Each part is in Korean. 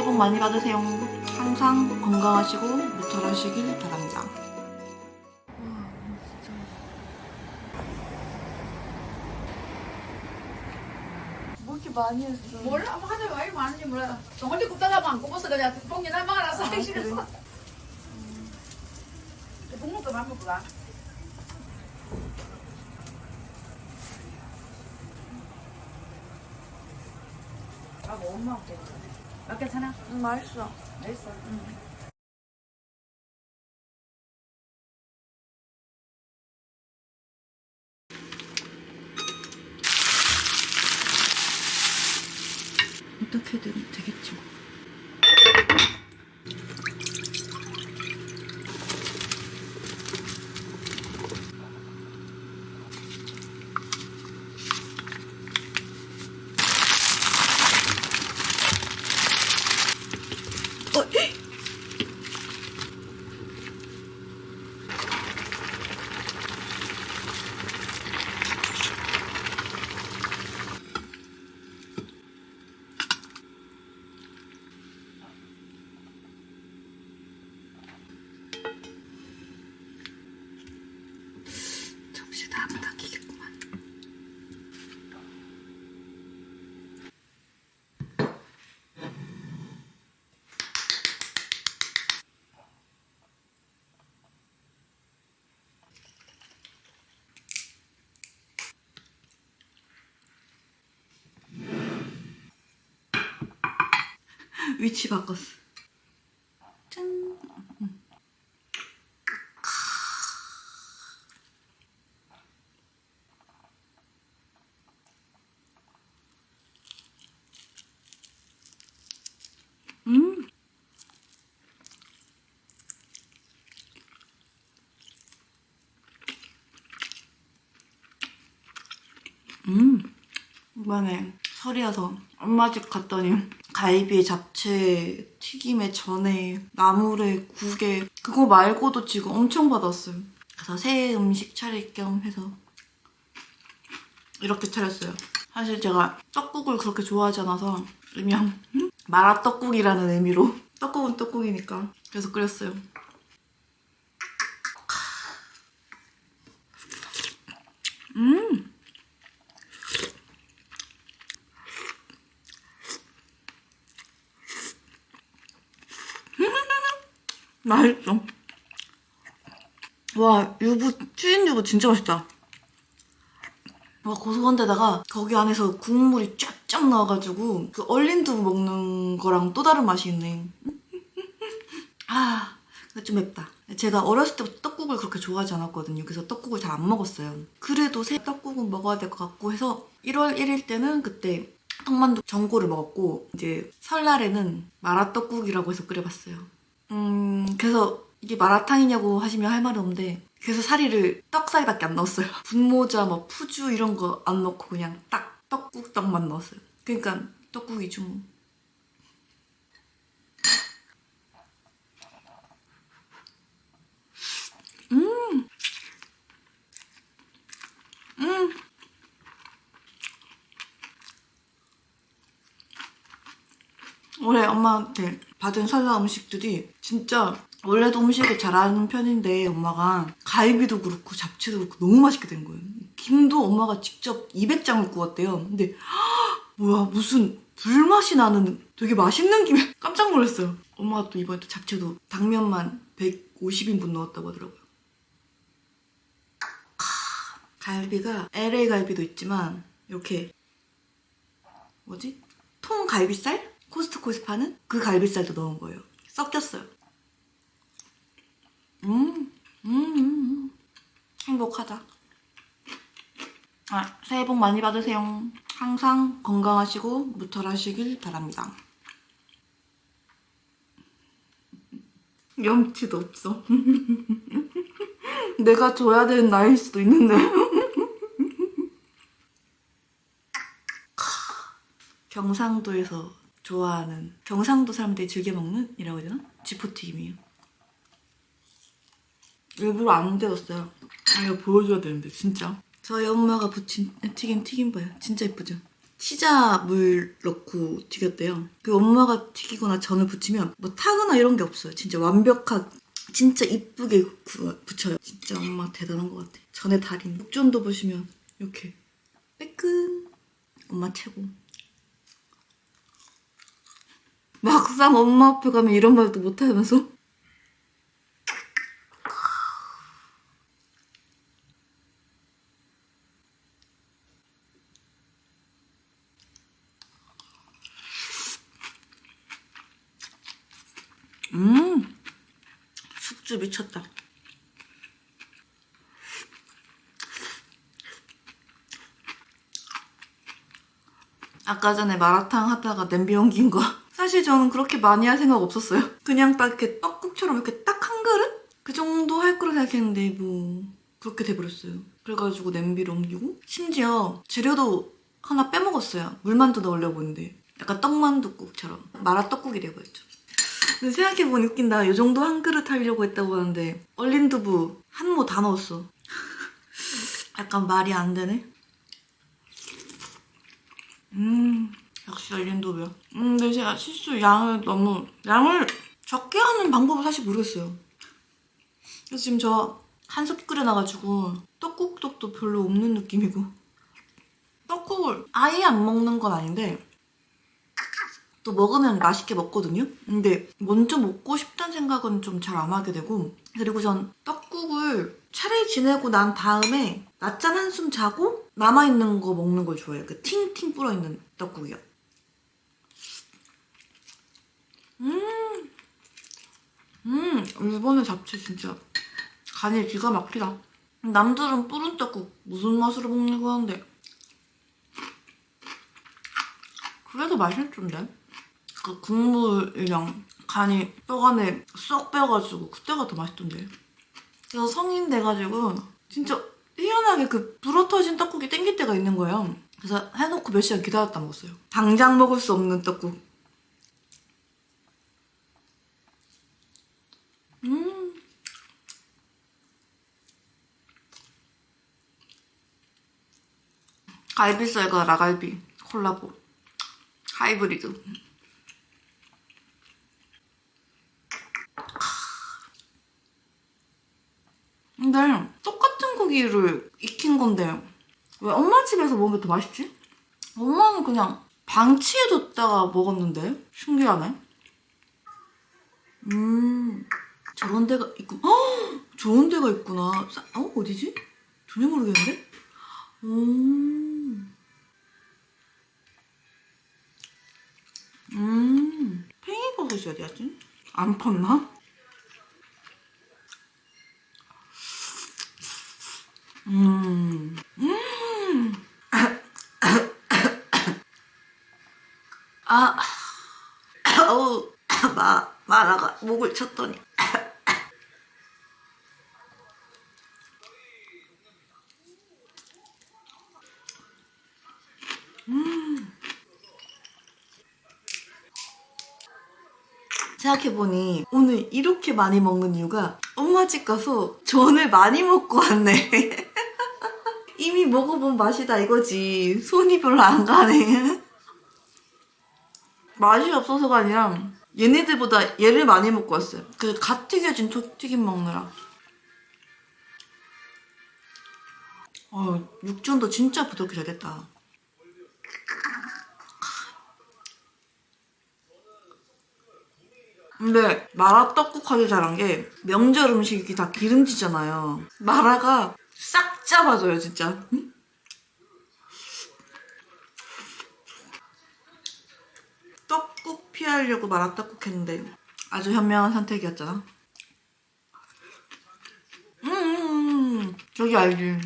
새해 복 많이 받으세요. 항상 건강하시고 무탈하시길 바랍니다. 뭐 이렇게 많이 했어? 몰라, 뭐 하자, 왜 많은지 몰라. 동원이 굽다가 안 굽어서 그냥 뽕이나 막아서 하기 싫었어. 볶는 거만 먹고 가. 하고 엄마한테. 아, 괜찮아? 맛있어. 맛있어. 어떻게든 되겠죠. 잠시 다음에 닦이겠구만. 위치 바꿨어. 짠. 음. 이번에 설이어서 엄마 집 갔더니 갈비에 잡채, 튀김에 전에, 나물에 국에 그거 말고도 지금 엄청 받았어요. 그래서 새 음식 차릴 겸 해서 이렇게 차렸어요. 사실 제가 떡국을 그렇게 좋아하지 않아서 그냥 마라떡국이라는 의미로 떡국은 떡국이니까 그래서 끓였어요. 맛있어. 와, 추인 유부 진짜 맛있다. 와, 고소한 데다가 거기 안에서 국물이 쫙쫙 나와가지고 그 얼린 두부 먹는 거랑 또 다른 맛이 있네. 아, 근데 좀 맵다. 제가 어렸을 때부터 떡국을 그렇게 좋아하지 않았거든요. 그래서 떡국을 잘 안 먹었어요. 그래도 새 떡국은 먹어야 될 것 같고 해서 1월 1일 때는 그때 떡만두 전골을 먹었고 이제 설날에는 마라떡국이라고 해서 끓여봤어요. 그래서 이게 마라탕이냐고 하시면 할 말은 없는데 그래서 사리를 떡사리밖에 안 넣었어요. 분모자, 뭐 푸주 이런 거 안 넣고 그냥 딱 떡국 떡만 넣었어요. 그러니까 떡국이죠 뭐. 올해 엄마한테 받은 설날 음식들이 진짜 원래도 음식을 잘하는 편인데 엄마가 갈비도 그렇고 잡채도 그렇고 너무 맛있게 된 거예요. 김도 엄마가 직접 200장을 구웠대요. 근데 뭐야 무슨 불맛이 나는 되게 맛있는 김에 깜짝 놀랐어요. 엄마가 또 이번에 또 잡채도 당면만 150인분 넣었다고 하더라고요. 갈비가 LA 갈비도 있지만 이렇게 뭐지? 통갈비살? 코스트코에서 파는 그 갈비살도 넣은 거예요. 섞였어요. 행복하다. 아, 새해 복 많이 받으세요. 항상 건강하시고 무탈하시길 바랍니다. 염치도 없어. 내가 줘야 되는 나이일 수도 있는데. 경상도에서 좋아하는, 경상도 사람들이 즐겨 먹는? 이라고 해야 되나? 쥐포튀김이에요. 일부러 안 데웠어요. 아, 이거 보여줘야 되는데 진짜. 저희 엄마가 부친 튀김 봐요. 진짜 예쁘죠? 치자물 넣고 튀겼대요. 그 엄마가 튀기거나 전을 부치면 뭐 타거나 이런 게 없어요. 진짜 완벽하게 진짜 이쁘게 붙여요. 진짜 엄마 대단한 것 같아. 전의 달인. 육전도 보시면 이렇게 빼끈. 엄마 최고. 막상 엄마 앞에 가면 이런 말도 못하면서 숙주 미쳤다. 아까 전에 마라탕 하다가 냄비 옮긴 거. 사실 저는 그렇게 많이 할 생각 없었어요. 그냥 딱 이렇게 떡국처럼 이렇게 딱 한 그릇? 그 정도 할 거라 생각했는데 뭐 그렇게 돼버렸어요. 그래가지고 냄비를 옮기고 심지어 재료도 하나 빼먹었어요. 물만두 넣으려고 했는데 약간 떡만두국처럼 마라떡국이 돼버렸죠. 근데 생각해보니 웃긴다. 이 정도 한 그릇 하려고 했다고 하는데 얼린 두부 한 모 다 넣었어. 약간 말이 안 되네. 역시 얼린 두부야. 근데 제가 실수 양을 적게 하는 방법을 사실 모르겠어요. 그래서 지금 저 한 솥 끓여놔가지고 떡국떡도 별로 없는 느낌이고 떡국을 아예 안 먹는 건 아닌데 또 먹으면 맛있게 먹거든요? 근데 먼저 먹고 싶다는 생각은 좀 잘 안 하게 되고 그리고 전 떡국을 차례 지내고 난 다음에 낮잠 한숨 자고 남아있는 거 먹는 걸 좋아해요. 그 팅팅 불어있는 떡국이요. 일본의 잡채 진짜 간이 기가 막히다. 남들은 뿌른 떡국 무슨 맛으로 먹냐고 하는데 그게 더 맛있던데? 그 국물이랑 간이 떡 안에 쏙 빼가지고 그때가 더 맛있던데. 그래서 성인 돼가지고 진짜 희한하게 그 불어터진 떡국이 땡길 때가 있는 거예요. 그래서 해놓고 몇 시간 기다렸다 먹었어요. 당장 먹을 수 없는 떡국. 갈비살과 라갈비 콜라보 하이브리드. 근데 똑같은 고기를 익힌 건데 왜 엄마 집에서 먹으면 더 맛있지? 엄마는 그냥 방치해뒀다가 먹었는데 신기하네. 저런 데가 있고 좋은 데가 있구나. 어디지? 전혀 모르겠는데? 팽이버섯이 어디였지? 안 컸나? 아, 어우, 마라가 목을 쳤더니. 생각해보니 오늘 이렇게 많이 먹는 이유가 엄마 집 가서 전을 많이 먹고 왔네. 이미 먹어본 맛이다 이거지. 손이 별로 안 가네. 맛이 없어서가 아니라 얘네들보다 얘를 많이 먹고 왔어요. 그 갓 튀겨진 튀김 먹느라. 육전도 진짜 부드럽게 잘 됐다. 근데 마라 떡국 하기 잘한 게 명절 음식이 다 기름지잖아요. 마라가 싹 잡아줘요 진짜. 떡국 피하려고 마라 떡국 했는데 아주 현명한 선택이었잖아. 저기 알지.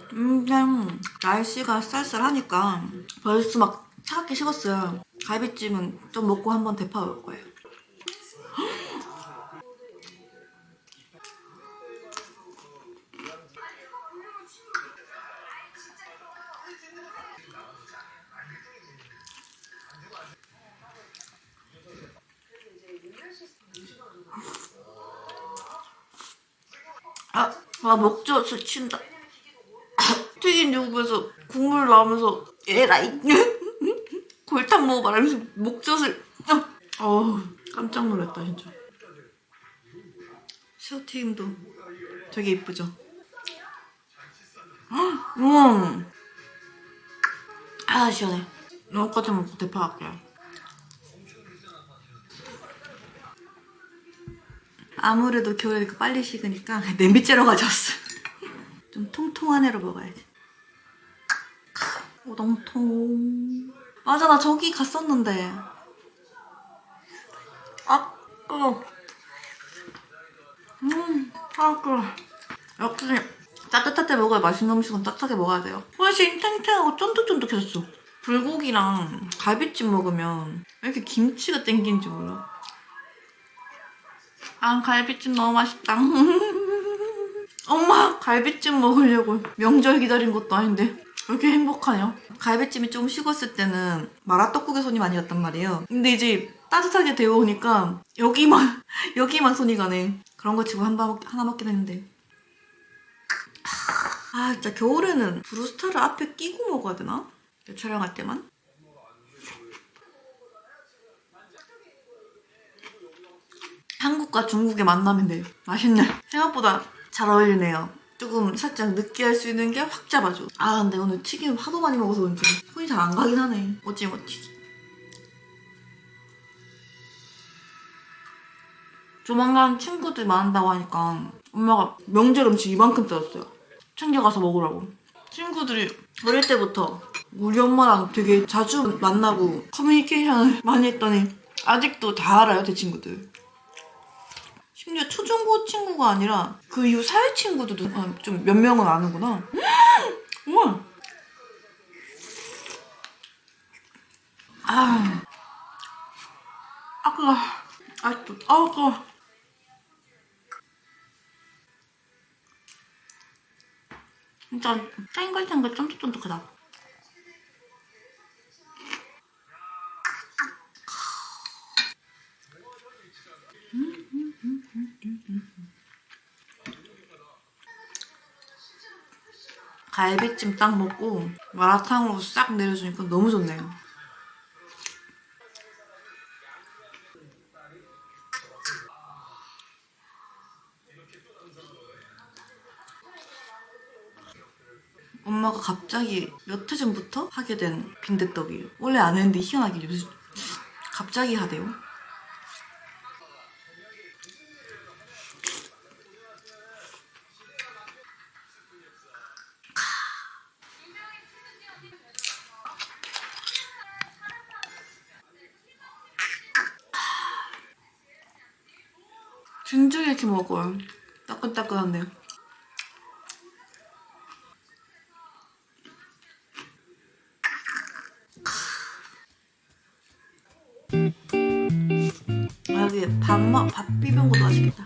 그냥 날씨가 쌀쌀하니까 벌써 막 차갑게 식었어요. 갈비찜은 좀 먹고 한번 대파 올 거예요. 목젖 스친다. 튀긴 유부에서 국물 나오면서 에라이 골탕 먹어 말하면서 목젖을 깜짝 놀랐다 진짜. 새우튀김도 되게 이쁘죠? 아 시원해. 이거까지 먹고 대파 할게요. 아무래도 겨울이니까 빨리 식으니까 냄비째로 가져왔어. 좀 통통한 애로 먹어야지. 오동통. 맞아 나 저기 갔었는데. 아 뜨거. 뜨거. 역시 따뜻할 때 먹어야 맛있는 음식은 따뜻하게 먹어야 돼요. 훨씬 탱탱하고 쫀득쫀득해졌어. 불고기랑 갈비찜 먹으면 왜 이렇게 김치가 땡기는지 몰라. 아 갈비찜 너무 맛있다. 엄마 갈비찜 먹으려고 명절 기다린 것도 아닌데 왜 이렇게 행복하냐. 갈비찜이 좀 식었을 때는 마라떡국에 손이 많이 갔단 말이에요. 근데 이제 따뜻하게 데워오니까 여기만 손이 가네. 그런 거 치고 하나 먹긴 했는데. 아 진짜 겨울에는 브루스타를 앞에 끼고 먹어야 되나? 촬영할 때만? 한국과 중국의 만남인데 맛있네. 생각보다 잘 어울리네요. 조금 살짝 느끼할 수 있는 게 확 잡아줘. 아 근데 오늘 튀김 하도 많이 먹어서 그런지 손이 잘 안 가긴 하네. 오징어 튀김. 조만간 친구들 만난다고 하니까 엄마가 명절 음식 이만큼 뜯었어요. 챙겨가서 먹으라고. 친구들이 어릴 때부터 우리 엄마랑 되게 자주 만나고 커뮤니케이션을 많이 했더니 아직도 다 알아요, 제 친구들. 심지어 초중고 친구가 아니라 그 이후 사회 친구들도 좀 몇 명은 아는구나. 우와. 그거. 그거. 진짜 탱글탱글 쫀득쫀득하다. 갈비찜 딱 먹고 마라탕으로 싹 내려주니까 너무 좋네요. 엄마가 갑자기 몇 해 전부터 하게 된 빈대떡이에요. 원래 안 했는데 희한하게 요즘 갑자기 하대요. 진짜 이렇게 먹어요. 따끈따끈한데. 여기 밥 비벼 먹어도 맛있겠다.